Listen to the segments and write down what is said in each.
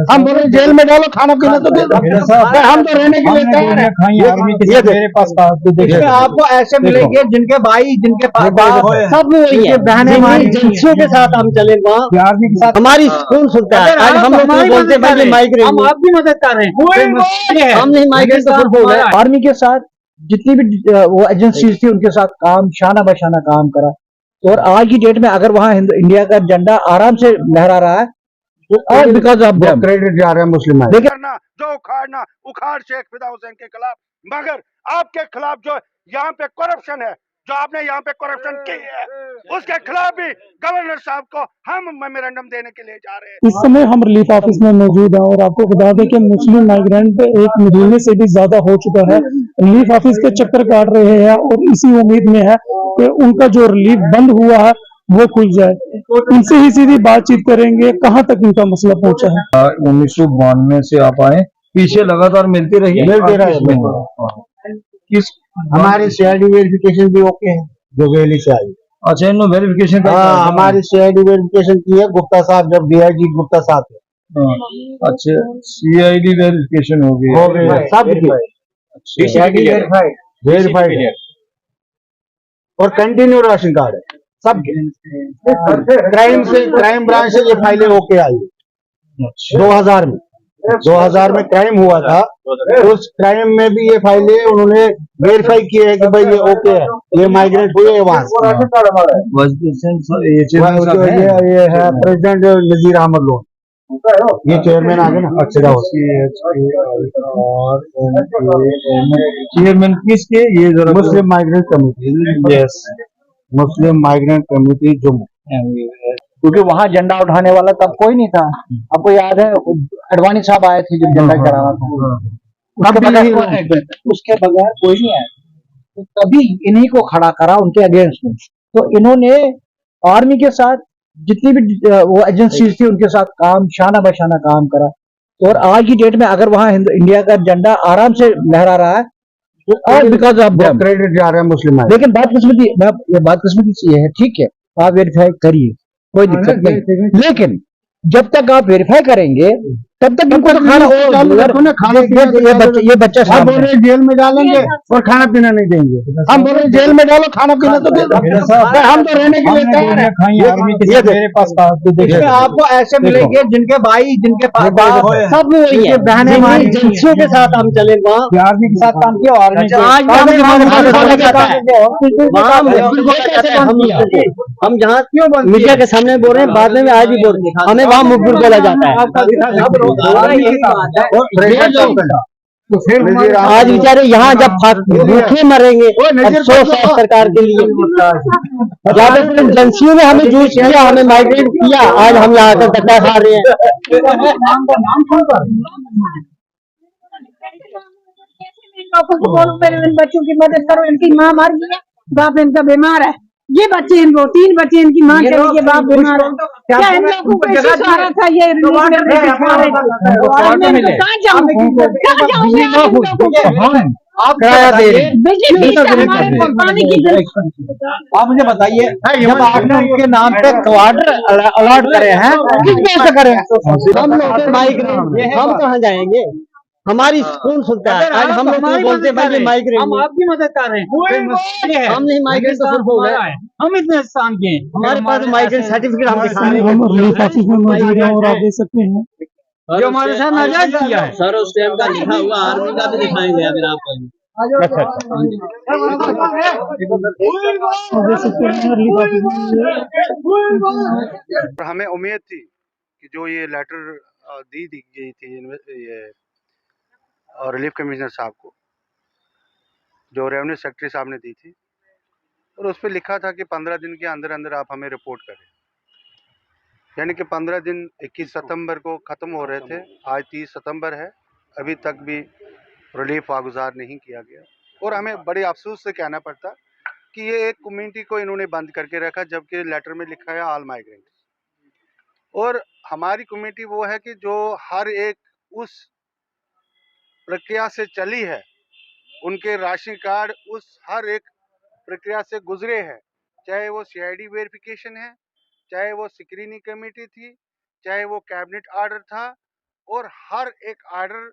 हम बोले जेल में डालो, खाना पीना तो दे दो, हम तो रहने के लिए तैयार हैं। ये मेरे पास आपको ऐसे मिलेंगे जिनके भाई, जिनके बाप सब वही है, बहनें एजेंसियों के साथ हम चले वहाँ, हमारी स्कूल सुनता है। आज हम लोग बोलते हैं भाई माइग्रेंट, हम आपकी मदद कर रहे हैं, हम नहीं माइग्रेंट तो फिर बोल रहे हैं। आर्मी के साथ जितनी भी वो एजेंसीज थी उनके साथ काम शाना बशाना काम करा, और आज की डेट में अगर वहाँ इंडिया का झंडा आराम से लहरा रहा है, और बिकॉज ऑफ क्रेडिट जा रहे हैं मुस्लिम। लेकिन जो उखाड़ना उखाड़ शेख फिदा हुसैन के खिलाफ, मगर आपके खिलाफ जो यहाँ पे करप्शन है, जो आपने यहाँ पे करप्शन की है, उसके खिलाफ भी गवर्नर साहब को हम मेमोरेंडम देने के लिए जा रहे हैं। इस समय हम रिलीफ ऑफिस में मौजूद हैं और आपको बता दें कि मुस्लिम माइग्रेंट 1 महीने से भी ज्यादा हो चुका है, रिलीफ ऑफिस के चक्कर काट रहे हैं और इसी उम्मीद में है कि उनका जो रिलीफ बंद हुआ है वो खुल जाए। इनसे ही सीधी बातचीत करेंगे कहाँ तक इनका मसला पहुंचा है। 1992 से आप आए, पीछे लगातार मिलते रहिए। किस हमारी सीआईडी वेरिफिकेशन भी ओके है, जो वैली से आई। अच्छा, इन वेरिफिकेशन का हमारी सीआईडी वेरिफिकेशन की है गुप्ता साहब, जब डीआईजी गुप्ता साहब थे। अच्छा, सीआईडी वेरिफिकेशन हो गई सब सीआईडी वेरीफाइड है और कंटिन्यू राशन कार्ड है सब। क्राइम ब्रांच से ये फाइलें ओके आई 2000 में क्राइम हुआ था, उस क्राइम में भी ये फाइलें उन्होंने वेरीफाई किए है कि भाई ये ओके है, ये माइग्रेट हुए है वहां से। ये है प्रेसिडेंट नजीर अहमद लोन, ये चेयरमैन आ गए ना। अच्छा, चेयरमैन किसके? ये जरा मुस्लिम माइग्रेंट कमेटी। यस, मुस्लिम माइग्रेंट कमेटी जम्मू, क्योंकि वहाँ झंडा उठाने वाला तब कोई नहीं था। आपको याद है अडवाणी साहब आए थे जब झंडा चढ़ाना था, उसके बगैर कोई नहीं आया, तो तभी इन्हीं को खड़ा करा उनके अगेंस्ट में। तो इन्होंने आर्मी के साथ जितनी भी वो एजेंसीज थी उनके साथ काम शाना बशाना काम करा, और आज की डेट में अगर वहाँ इंडिया का झंडा आराम से लहरा रहा है, और बिकॉज ऑफ क्रेडिट जा रहे हैं मुस्लिम। लेकिन बादकिस्मती ये है, ठीक है, आप वेरीफाई करिए, कोई दिक्कत नहीं, लेकिन जब तक आप वेरीफाई करेंगे तब तक इनको तो खाना ये बच्चा साहब बोल रहे जेल में डालेंगे और खाना पीना नहीं देंगे। हम बोल रहे जेल में डालो, खाना पीना तो दे दो, हम तो रहने के लिए तैयार हैं। मेरे पास आपको ऐसे मिलेंगे जिनके भाई, जिनके बाप सब वही है, बहनें एजेंसियों के साथ हम चले वहाँ, आर्मी के साथ काम किया। हम जहाँ मीडिया के सामने बोल रहे हैं, बाद में आज भी बोल रहे हैं, हमें वहाँ मुखबिर बोला जाता है। तो फिर आज बेचारे यहाँ जब भूखे मरेंगे, अफसोस है सरकार के लिए। ज्यादा एजेंसियों ने हमें जूझ किया, हमें माइग्रेट किया, आज हम यहाँ आकर धक्का खा रहे हैं। बच्चों की मदद करो, इनकी माँ मर गई है, बाप इनका बीमार है, ये बच्चे इनको 3 बच्चे इनकी माँ चली गई, बाप बीमार है। क्या इन लोगों को ऐसे सारा था ये आप किराया दे रहे आप मुझे बताइए, जब आपने उनके नाम पे क्वार्टर अलॉट करे हैं, किस कैसे करें? हम लोग माइग्रेंट, हम कहाँ जाएंगे? हमारी स्कूल सुनता है। आज हम लोग बोलते हैं भाई माइग्रेंट, हम आपकी मदद कर रहे हैं, हम नहीं माइग्रेंट तो फिर बोल रहे हैं, हम इतने एहसान के हैं, हमारे पास माइग्रेंट सर्टिफिकेट हम दिखा रहे हैं। हम रिलीफ ऑफिस में मौजूद हैं और आप देख सकते हैं जो हमारे साथ नाजायज किया है सर, उस टाइम का लिखा हुआ आर्मी का भी दिखाएंगे अगर आप देख सकते हैं रिलीफ ऑफिस में। हमें उम्मीद थी कि जो ये लेटर दी गई थी ये और रिलीफ कमिश्नर साहब को, जो रेवेन्यू सेक्रेटरी साहब ने दी थी, और उस पर लिखा था कि 15 दिन के अंदर अंदर आप हमें रिपोर्ट करें, यानी कि 15 दिन 21 सितंबर को ख़त्म हो रहे थे, आज 30 सितंबर है, अभी तक भी रिलीफ वागुजार नहीं किया गया। और हमें बड़े अफसोस से कहना पड़ता कि ये एक कम्युनिटी को इन्होंने बंद करके रखा, जबकि लेटर में लिखा है ऑल माइग्रेंट। और हमारी कम्युनिटी वो है कि जो हर एक उस प्रक्रिया से चली है, उनके राशन कार्ड उस हर एक प्रक्रिया से गुजरे हैं, चाहे वो सीआईडी वेरिफिकेशन है, चाहे वो स्क्रीनिंग कमेटी थी, चाहे वो कैबिनेट ऑर्डर था, और हर एक आर्डर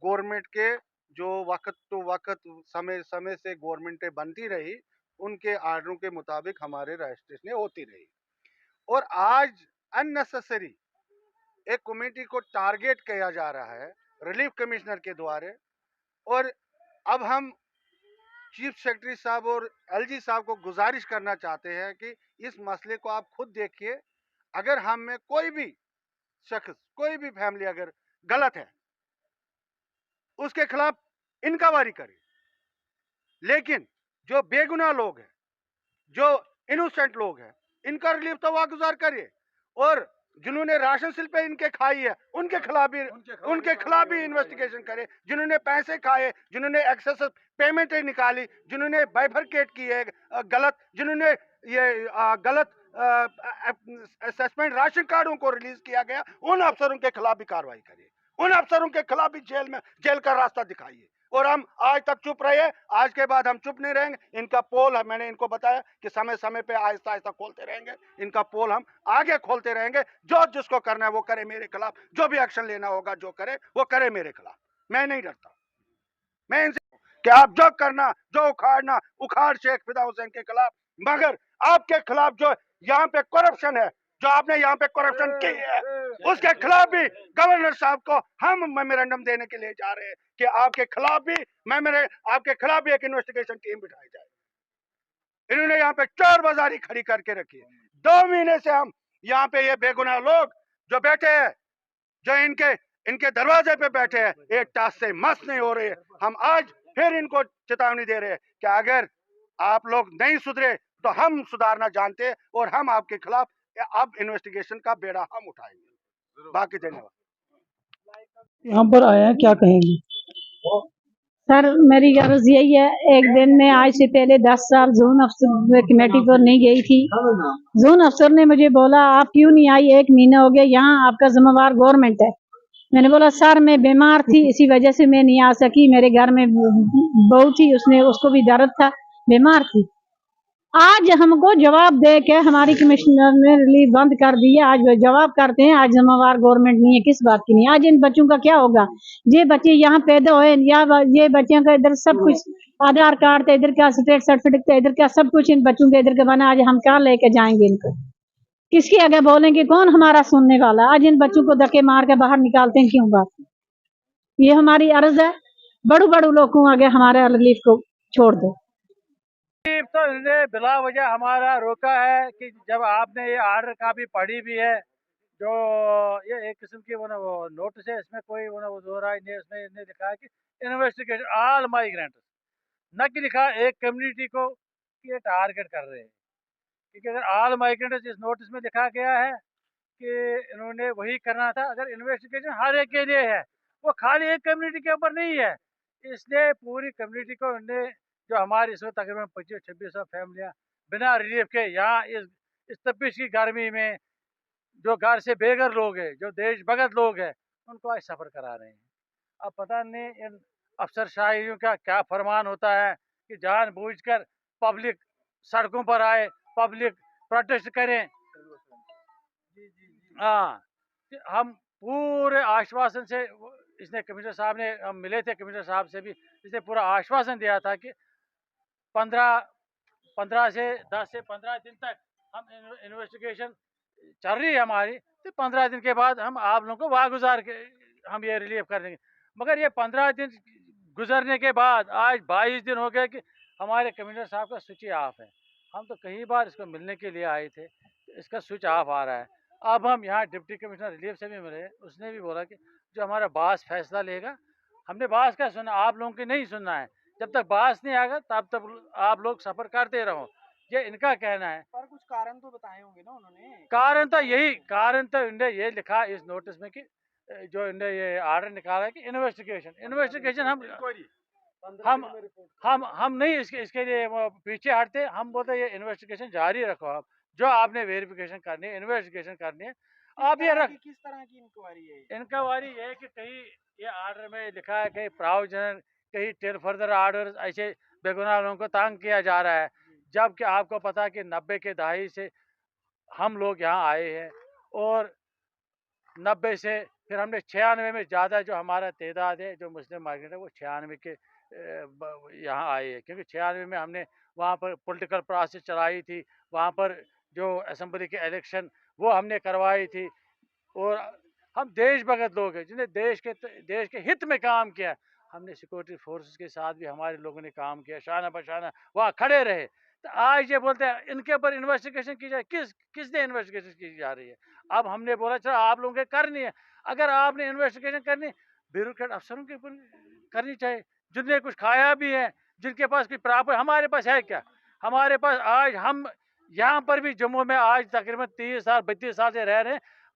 गवर्नमेंट के जो वक्त तो वक्त समय समय से गवर्नमेंटें बनती रही, उनके आर्डरों के मुताबिक हमारे रजिस्ट्रेशन होती रही। और आज अननेसेसरी एक कम्युनिटी को टारगेट किया जा रहा है रिलीफ कमिश्नर के द्वारा। और अब हम चीफ सेक्रेटरी साहब और एलजी साहब को गुजारिश करना चाहते हैं कि इस मसले को आप खुद देखिए। अगर हम में कोई भी शख्स, कोई भी फैमिली अगर गलत है, उसके खिलाफ इंक्वायरी करें। लेकिन जो बेगुनाह लोग हैं, जो इनोसेंट लोग हैं, इनका रिलीफ तो वागुजार करिए। और जिन्होंने राशन सिल पे इनके खाई है, उनके खिलाफ भी इन्वेस्टिगेशन करे। जिन्होंने पैसे खाए, जिन्होंने एक्सेस पेमेंट निकाली, जिन्होंने बाइफरकेट की है गलत, जिन्होंने ये गलत सस्पेंड राशन कार्डों को रिलीज किया गया, उन अफसरों के खिलाफ भी कार्रवाई करिए। उन अफसरों के खिलाफ भी जेल का रास्ता दिखाइए। और हम आज तक चुप रहे, आज के बाद हम चुप नहीं रहेंगे। इनका पोल मैंने इनको बताया कि समय समय पे आहिस्ता आहिस्ता खोलते रहेंगे। इनका पोल हम आगे खोलते रहेंगे। जो जिसको करना है वो करे मेरे खिलाफ, जो भी एक्शन लेना होगा जो करे वो करे मेरे खिलाफ। मैं नहीं डरता। मैं इनसे कि आप जो करना, जो उखाड़ना उखाड़ शेख फिदा हुसैन के खिलाफ, मगर आपके खिलाफ जो यहाँ पे करप्शन है, जो आपने यहाँ पे करप्शन की है, उसके खिलाफ भी गवर्नर साहब को हम मेमोरेंडम देने के लिए जा रहे हैं कि आपके खिलाफ भी एक इन्वेस्टिगेशन टीम बिठाई जाए। इन्होंने यहाँ पे चोर बाजारी खड़ी करके रखी है। 2 महीने से हम यहाँ पे ये बेगुनाह लोग जो बैठे हैं, जो इनके दरवाजे पे बैठे हैं, एक टास से मस नहीं हो रहे हैं। हम आज फिर इनको चेतावनी दे रहे हैं कि अगर आप लोग नहीं सुधरे तो हम सुधारना जानते हैं और हम आपके खिलाफ अब इन्वेस्टिगेशन का बेड़ा हम उठाएंगे। बाकी धन्यवाद। यहाँ पर आए हैं, क्या कहेंगे? सर मेरी गर्ज यही है, एक दिन में आज से पहले 10 साल जोन अफसर कमेटी पर नहीं गई थी। जोन अफसर ने मुझे बोला आप क्यों नहीं आई, 1 महीना हो गया, यहाँ आपका जिम्मेवार गवर्नमेंट है। मैंने बोला सर मैं बीमार थी, इसी वजह से मैं नहीं आ सकी। मेरे घर में बहू थी, उसको भी दर्द था, बीमार थी। आज हमको जवाब दे के हमारी कमिश्नर ने रिलीफ बंद कर दिया। आज वो जवाब करते हैं आज जिम्मेवार गवर्नमेंट नहीं है। किस बात की नहीं? आज इन बच्चों का क्या होगा? ये बच्चे यहाँ पैदा हुए, या ये बच्चों का इधर सब कुछ आधार कार्ड था, इधर का स्टेट सर्टिफिकेट था, इधर का सब कुछ इन बच्चों के इधर का बना। आज हम क्या लेके जाएंगे इनको? किसके आगे बोलेंगे? कौन हमारा सुनने वाला? आज इन बच्चों को धक्के मार के बाहर निकालते हैं, क्यों बात? ये हमारी अर्ज है, बड़ू लोगों आगे हमारे रिलीफ को छोड़ दो। तो इन्होंने बिला वजह हमारा रोका है कि जब आपने ये आर्डर काफी पढ़ी भी है, जो ये एक किस्म की वो नोटिस है, इसमें कोई वो दो राय नहीं। इसमें इन्हें लिखा है कि इन्वेस्टिगेशन ऑल माइग्रेंट, न कि लिखा एक कम्युनिटी को कि ये टारगेट कर रहे हैं। क्योंकि अगर ऑल माइग्रेंट इस नोटिस में लिखा गया है कि इन्होंने वही करना था। अगर इन्वेस्टिगेशन हर एक के लिए है, वो खाली एक कम्युनिटी के ऊपर नहीं है, इसलिए पूरी कम्युनिटी को इन्होंने, जो हमारी इस वक्त तकरीबन 25-26 फैमिलियाँ बिना रिलीफ के यहाँ इस तपिश की गर्मी में, जो घर से बेघर लोग हैं, जो देश भगत लोग हैं, उनको आज सफ़र करा रहे हैं। अब पता नहीं इन अफसरशाहियों का क्या फरमान होता है कि जानबूझकर पब्लिक सड़कों पर आए, पब्लिक प्रोटेस्ट करें। हाँ, हम पूरे आश्वासन से, इसने कमिश्नर साहब ने, हम मिले थे कमिश्नर साहब से भी, इसने पूरा आश्वासन दिया था कि 10 से 15 दिन तक हम इन्वेस्टिगेशन चल रही है हमारी, तो 15 दिन के बाद हम आप लोगों को वागुजार के हम ये रिलीव कर देंगे। मगर ये 15 दिन गुजरने के बाद आज 22 दिन हो गए कि हमारे कमिश्नर साहब का स्विच ही ऑफ है। हम तो कई बार इसको मिलने के लिए आए थे, इसका स्विच ऑफ आ रहा है। अब हम यहाँ डिप्टी कमिश्नर रिलीफ से भी मिले, उसने भी बोला कि जो हमारा बास फैसला लेगा, हमने बास का सुना, आप लोगों की नहीं सुनना है। जब तक बास नहीं आएगा तब तक आप लोग सफ़र करते रहो, ये इनका कहना है। पर कुछ कारण तो बताए होंगे ना उन्होंने? कारण तो इन्होंने ये लिखा इस नोटिस में कि जो इन्होंने ये आर्डर निकाला है कि इन्वेस्टिगेशन हम नहीं इसके लिए वो पीछे हटते। हम बोलते ये इन्वेस्टिगेशन जारी रखो, आप जो आपने वेरिफिकेशन करनी है, इन्वेस्टिगेशन करनी है, आप ये रख। किस तरह की इंक्वायरी है? इंक्वायरी ये है कि कहीं ये आर्डर में लिखा है कहीं प्रोविजनल, कहीं टिल फर्दर आर्डर, ऐसे बेगुनाह लोगों को तंग किया जा रहा है। जबकि आपको पता है कि 90 के दहाई से हम लोग यहाँ आए हैं और 90 से फिर हमने 96 में ज़्यादा जो हमारा तादाद है जो मुस्लिम माइग्रेंट है वो 96 के यहाँ आए हैं, क्योंकि 96 में हमने वहाँ पर पॉलिटिकल प्रोसेस चलाई थी, वहाँ पर जो असेंबली के इलेक्शन वो हमने करवाई थी। और हम देशभगत लोग हैं जिन्हें देश के हित में काम किया। हमने सिक्योरिटी फोर्सेस के साथ भी हमारे लोगों ने काम किया, शाना बशाना वहाँ खड़े रहे। तो आज ये बोलते हैं इनके ऊपर इन्वेस्टिगेशन की जाए, किसने इन्वेस्टिगेशन की जा रही है? अब हमने बोला चलो आप लोगों के करनी है, अगर आपने इन्वेस्टिगेशन करनी ब्यूरोक्रेट अफसरों के ऊपर करनी चाहिए, जिनने कुछ खाया भी है, जिनके पास कोई प्रॉपर, हमारे पास है क्या? हमारे पास आज हम यहाँ पर भी जम्मू में आज तकरीबन 30 साल 32 साल से रह रहे हैं,